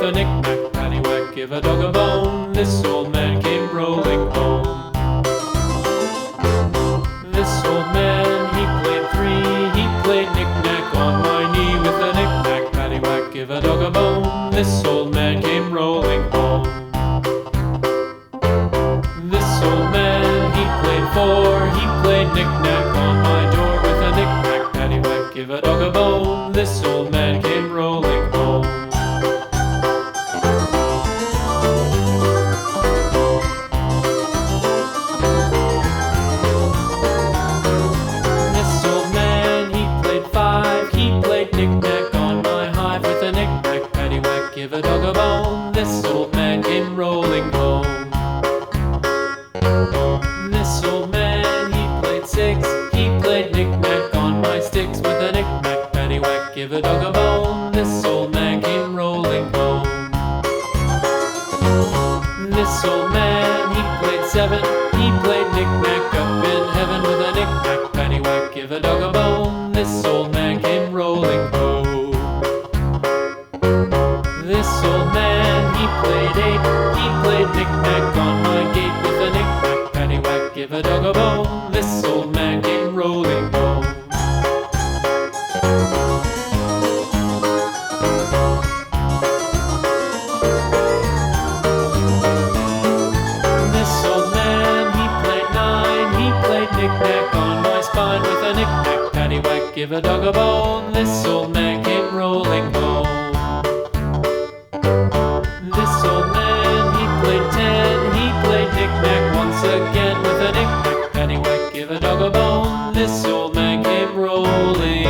with a knick-knack, paddywhack, give a dog a bone. This old man came rolling home. This old man, he played three. He played knick-knack on my knee with a knick-knack, paddywhack, give a dog a bone. This old man came rolling home. This old man, he played four. He played knick-knack on my door with a knick-knack, paddywhack, give a dog a bone. This old man came rolling home. This old man, he played five. He played knick-knack on my hive with a knick-knack, paddywhack, give a dog a bone. This old man came rolling home. This old man, he played six. He played knick-knack on my sticks with a knick-knack, paddywhack, give a dog a bone. This old man came rolling home. This old man, he played seven. He played knick-knack up in heaven with a knick-knack, paddywhack, give a dog a bone. This old man came rolling home. This old man, he played eight. He played knick-knack on my gate with a knick-knack, paddywhack, give a dog a bone. This old man came rolling home. This old man, he played nine. He played knick-knack on my spine with a knick-knack, paddywhack, give a dog a bone. This old man came rolling home. This old man, he played ten. He played knick-knack once again with a knick-knack, paddywhack, give a dog a bone. This old man came rolling